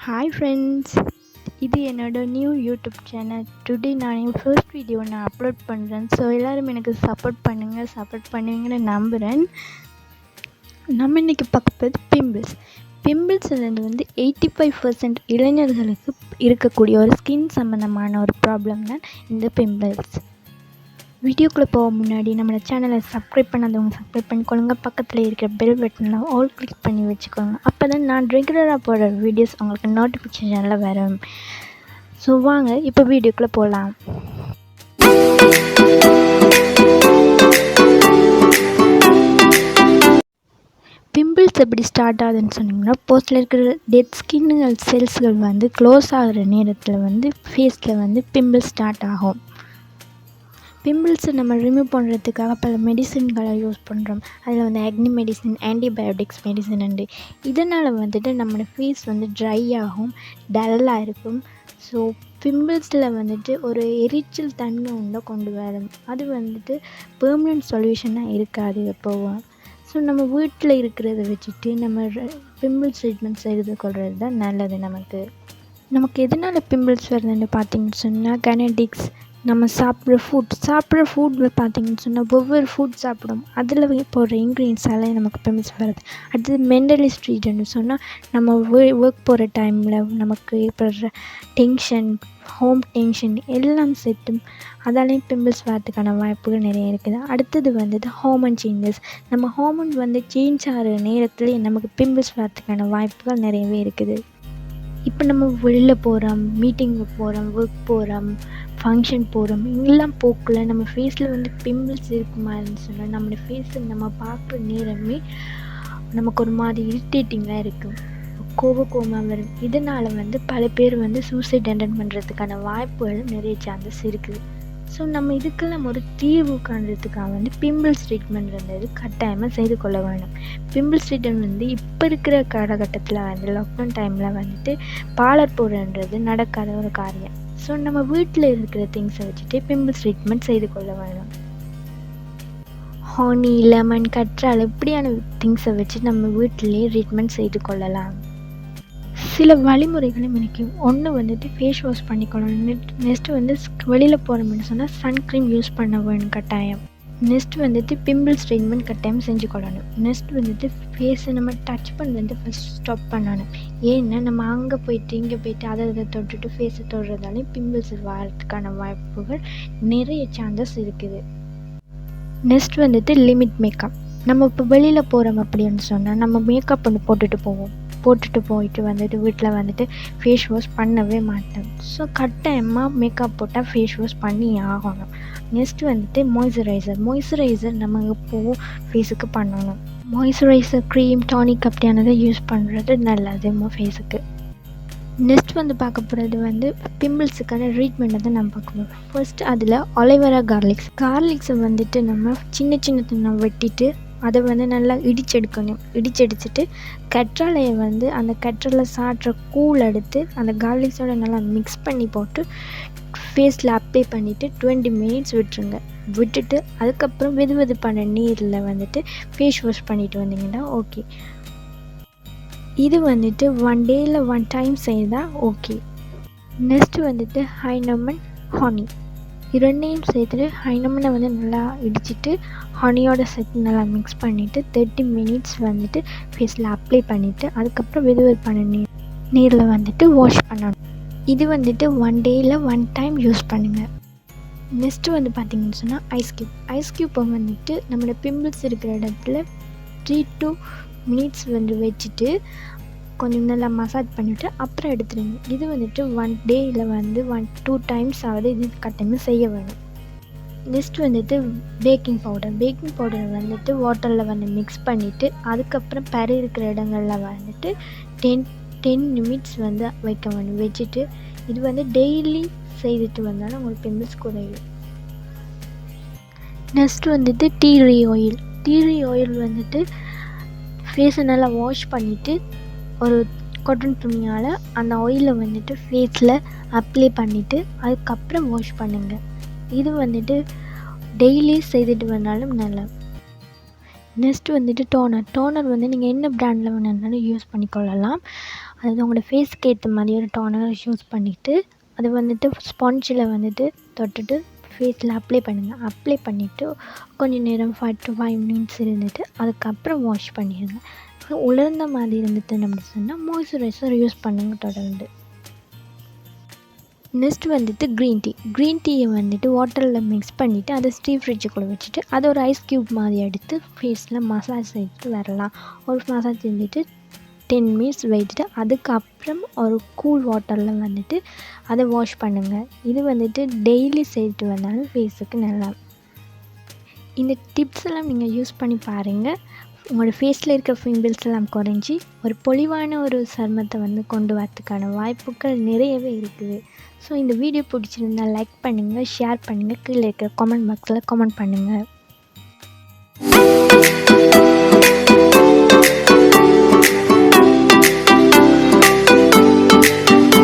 Hi friends, இது என்னோட new YouTube channel. Today நான் என் ஃபர்ஸ்ட் வீடியோ நான் அப்லோட் பண்ணுறேன். ஸோ எல்லோரும் எனக்கு சப்போர்ட் பண்ணுவீங்கன்னு நம்புகிறேன். நம்ம இன்றைக்கி பார்க்க போகிறது பிம்பிள்ஸ் வந்து 85% இளைஞர்களுக்கு இருக்கக்கூடிய ஒரு ஸ்கின் சம்மந்தமான ஒரு ப்ராப்ளம் தான் இந்த பிம்பிள்ஸ். வீடியோக்குள்ளே போக முன்னாடி நம்மளோட சேனலை சப்ஸ்கிரைப் பண்ணாதவங்க சப்ஸ்கிரைப் பண்ணிக்கொள்ளுங்க. பக்கத்தில் இருக்கிற பெல் பட்டனில் ஆல் கிளிக் பண்ணி வச்சுக்கோங்க. அப்போ தான் நான் ரெகுலராக போடுற வீடியோஸ் உங்களுக்கு நோட்டிஃபிகேஷனில் வரும். ஸோ வாங்க இப்போ வீடியோக்குள்ளே போகலாம். பிம்பிள்ஸ் எப்படி ஸ்டார்ட் ஆகுதுன்னு சொன்னிங்கன்னா, போஸ்ட்டில் இருக்கிற டெட் ஸ்கின்னுகள் செல்ஸ்கள் வந்து க்ளோஸ் ஆகிற நேரத்தில் வந்து ஃபேஸில் வந்து பிம்பிள்ஸ் ஸ்டார்ட் ஆகும். பிம்பிள்ஸை நம்ம ரிமூவ் பண்ணுறதுக்காக பல மெடிசின்களை யூஸ் பண்ணுறோம். அதில் வந்து ஆக்னி மெடிசின், ஆன்டிபயோட்டிக்ஸ் மெடிசின் உண்டு. இதனால் வந்துட்டு நம்மளோட ஃபேஸ் வந்து ட்ரை ஆகும், டல்லாக இருக்கும். ஸோ பிம்பிள்ஸில் வந்துட்டு ஒரு எரிச்சல் தன்மை உண்டை கொண்டு வரும். அது வந்துட்டு பெர்மனன்ட் சொல்யூஷனாக இருக்காது எப்போவும். ஸோ நம்ம வீட்டில் இருக்கிறத வச்சுட்டு நம்ம பிம்பிள்ஸ் ட்ரீட்மெண்ட் செய்து கொள்வது தான் நல்லது. நமக்கு எதனால் பிம்பிள்ஸ் வருதுன்னு பார்த்தீங்கன்னு சொன்னால், கெனடிக்ஸ், நம்ம சாப்பிட்ற ஃபுட்டில் பார்த்திங்கன்னு சொன்னால் ஒவ்வொரு ஃபுட் சாப்பிடும் அதில் போடுற இன்க்ரீடியன்ஸால் நமக்கு பிம்பிள்ஸ் வருது. அடுத்தது மென்டலி ஸ்ட்ரீட்னு சொன்னால், நம்ம ஒர்க் போகிற டைமில் நமக்கு ஏற்படுற டென்ஷன், ஹோம் டென்ஷன் எல்லாம் சேர்த்து அதாலேயும் பிம்பிள்ஸ் வரதுக்கான வாய்ப்புகள் நிறைய இருக்குது. அடுத்தது வந்துட்டு ஹார்மோன் சேஞ்சஸ். நம்ம ஹார்மோன் வந்து சேஞ்ச் ஆகிற நேரத்தில் நமக்கு பிம்பிள்ஸ் வரதுக்கான வாய்ப்புகள் நிறையவே இருக்குது. இப்போ நம்ம வெளியில் போகிறோம், மீட்டிங்கு போகிறோம், ஒர்க் போகிறோம், ஃபங்க்ஷன் போகிறோம், இங்கெல்லாம் போக்கில் நம்ம ஃபேஸில் வந்து பிம்பிள்ஸ் இருக்குமான்னு சொன்னால் நம்மளோட ஃபேஸை நம்ம பார்க்குற நேரமே நமக்கு ஒரு மாதிரி இரிட்டேட்டிங்காக இருக்கும், கோபமாக வரும். இதனால் வந்து பல பேர் வந்து சூசைட் அட்டன் பண்ணுறதுக்கான வாய்ப்புகள் நிறைய சான்சஸ் இருக்குது. ஸோ நம்ம இதுக்கெல்லாம் ஒரு தீர்வு காண்றதுக்காக வந்து பிம்பிள்ஸ் ட்ரீட்மெண்ட்ன்றது கட்டாயமாக செய்து கொள்ள வேணும். பிம்பிள்ஸ் ட்ரீட்மெண்ட் வந்து இப்போ இருக்கிற காலகட்டத்தில் வந்து லாக்டவுன் டைமில் வந்துட்டு பார்லர் போடுறது நடக்காத ஒரு காரியம். ஸோ நம்ம வீட்டில் இருக்கிற திங்ஸை வச்சுட்டு பிம்பிள்ஸ் ட்ரீட்மெண்ட் செய்து கொள்ள வேணும். ஹானி, லெமன், கற்றாழை இப்படியான திங்ஸை வச்சு நம்ம வீட்டிலேயே ட்ரீட்மெண்ட் செய்து கொள்ளலாம். சில வழிமுறைகளும் இருக்குது. ஒன்று வந்துட்டு ஃபேஸ் வாஷ் பண்ணிக்கொள்ளணும். நெக்ஸ்ட்டு வந்து வெளியில் போகிறோம்னு சொன்னால் சன்க்ரீம் யூஸ் பண்ண வேணும் கட்டாயம். நெக்ஸ்ட்டு வந்துட்டு பிம்பிள்ஸ் ட்ரீட்மெண்ட் கட்டாயம் செஞ்சு கொள்ளணும். நெக்ஸ்ட் வந்துட்டு ஃபேஸை நம்ம டச் பண்ணுறது ஃபஸ்ட் ஸ்டாப் பண்ணணும். ஏன்னா நம்ம அங்கே போயிட்டு இங்கே போயிட்டு அதை தொட்டுட்டு ஃபேஸை தொடுறதாலே பிம்பிள்ஸ் வரதுக்கான வாய்ப்புகள் நிறைய சான்சஸ் இருக்குது. நெக்ஸ்ட் வந்துட்டு லிமிட் மேக்கப். நம்ம இப்போ வெளியில் போகிறோம் அப்படின்னு சொன்னால் நம்ம மேக்கப் ஒன்று போட்டுட்டு போயிட்டு வந்துட்டு வீட்டில் வந்துட்டு ஃபேஸ் வாஷ் பண்ணவே மாட்டோம். ஸோ கட்டாயமாக மேக்கப் போட்டால் ஃபேஸ் வாஷ் பண்ணி ஆகணும். நெக்ஸ்ட் வந்துட்டு மாய்ஸ்சரைசர் நம்ம எப்போவும் ஃபேஸுக்கு பண்ணணும். மாய்ஸ்சரைசர், க்ரீம், டானிக் அப்படியானதை யூஸ் பண்ணுறது நல்லது ஃபேஸுக்கு. நெக்ஸ்ட் வந்து பார்க்க போகிறது வந்து பிம்பிள்ஸுக்கான ட்ரீட்மெண்ட்டை தான் நம்ம பார்க்க போகிறோம். ஃபர்ஸ்ட் அதில் ஒலிவேரா கார்லிக்ஸை வந்துட்டு நம்ம சின்ன வெட்டிட்டு அதை வந்து நல்லா இடிச்செடுத்துட்டு கற்றாழையை வந்து அந்த கற்றாழை சாற்ற கூழ் எடுத்து அந்த கார்லிக்ஸோட நல்லா மிக்ஸ் பண்ணி போட்டு ஃபேஸில் அப்ளை பண்ணிவிட்டு 20 மினிட்ஸ் விட்டுட்டு அதுக்கப்புறம் வெதுவெதுப்பான நீரில் வந்துட்டு ஃபேஸ் வாஷ் பண்ணிட்டு வந்தீங்கன்னா ஓகே. இது வந்துட்டு 1 டேயில் 1 டைம் செய்தால் ஓகே. நெக்ஸ்ட்டு வந்துட்டு ஹைனமன், ஹானி இரண்டையும் சேர்த்துட்டு ஹைனமனை வந்து நல்லா இடிச்சிட்டு ஹனியோட சேர்த்து நல்லா மிக்ஸ் பண்ணிவிட்டு 30 மினிட்ஸ் வந்துட்டு ஃபேஸில் அப்ளை பண்ணிவிட்டு அதுக்கப்புறம் வெதுவெதுப்பான நீரில் வந்துட்டு வாஷ் பண்ணணும். இது வந்துட்டு 1 டேயில் 1 டைம் யூஸ் பண்ணுங்கள். நெக்ஸ்ட்டு வந்து பார்த்திங்கன்னு சொன்னால் ஐஸ் க்யூப்பை வந்துட்டு நம்மளோட பிம்பிள்ஸ் இருக்கிற இடத்துல 3 to 5 மினிட்ஸ் வந்து வச்சுட்டு கொஞ்சம் நல்லா மசாஜ் பண்ணிவிட்டு அப்புறம் எடுத்துடுங்க. இது வந்துட்டு 1 டேயில் வந்து 1-2 டைம்ஸ் ஆகுது. இது கட்டாயமாக செய்ய வேணும். நெக்ஸ்ட் வந்துட்டு பேக்கிங் பவுடரை வந்துட்டு வாட்டரில் வந்து மிக்ஸ் பண்ணிவிட்டு அதுக்கப்புறம் பறி இருக்கிற இடங்களில் வந்துட்டு 10 நிமிட்ஸ் வந்து வைக்க வேணும். வச்சுட்டு இது வந்து டெய்லி செய்துட்டு வந்தாலும் உங்களுக்கு பிம்பிள்ஸ் குறையும். நெக்ஸ்ட் வந்துட்டு டீ ஆயில் வந்துட்டு ஃபேஸை நல்லா வாஷ் பண்ணிவிட்டு ஒரு காட்டன் துணியால் அந்த ஆயிலை வந்துட்டு ஃபேஸில் அப்ளை பண்ணிவிட்டு அதுக்கப்புறம் வாஷ் பண்ணுங்கள். இது வந்துட்டு டெய்லி செய்துட்டு வந்தாலும் நல்லா. நெக்ஸ்ட் வந்துட்டு டோனர் வந்து நீங்கள் என்ன ப்ராண்டில் வேணுனாலும் யூஸ் பண்ணிக்கொள்ளலாம். அதாவது உங்களோட ஃபேஸ்க்கு ஏற்ற மாதிரி ஒரு டோனர் யூஸ் பண்ணிவிட்டு அதை வந்துட்டு ஸ்பாஞ்சில் வந்துட்டு தொட்டுட்டு ஃபேஸில் அப்ளை பண்ணுங்கள். அப்ளை பண்ணிவிட்டு கொஞ்சம் நேரம் 5 to 5 minutes இருந்துட்டு அதுக்கப்புறம் வாஷ் பண்ணிடுங்க. உலர்ந்த மாதிரி இருந்துட்டு அப்படி சொன்னால் மாய்ஸ்சரைசர் யூஸ் பண்ணுங்க தொடர்ந்து. நெக்ஸ்ட் வந்துட்டு க்ரீன் டீயை வந்துட்டு வாட்டரில் மிக்ஸ் பண்ணிவிட்டு அதை ஃப்ரிட்ஜுக்குள்ளே வச்சுட்டு அதை ஒரு ஐஸ் க்யூப் மாதிரி எடுத்து ஃபேஸில் மசாஜ் செய்துட்டு வரலாம். ஒரு மசாஜ் செஞ்சுட்டு 10 minutes வைத்துட்டு அதுக்கப்புறம் ஒரு கூல் வாட்டரில் வந்துட்டு அதை வாஷ் பண்ணுங்கள். இது வந்துட்டு டெய்லி செய்துட்டு வந்தாலும் ஃபேஸுக்கு நல்லா. இந்த டிப்ஸ் எல்லாம் நீங்கள் யூஸ் பண்ணி பாருங்கள். உங்களோட ஃபேஸில் இருக்கிற பிம்பிள்ஸ் எல்லாம் குறைஞ்சி ஒரு பொலிவான ஒரு சருமத்தை வந்து கொண்டு வரதுக்கான வாய்ப்புகள் நிறையவே இருக்குது. ஸோ இந்த வீடியோ பிடிச்சிருந்தால் லைக் பண்ணுங்கள், ஷேர் பண்ணுங்கள், கீழே இருக்கிற கமெண்ட் பாக்ஸில் கமெண்ட் பண்ணுங்கள்.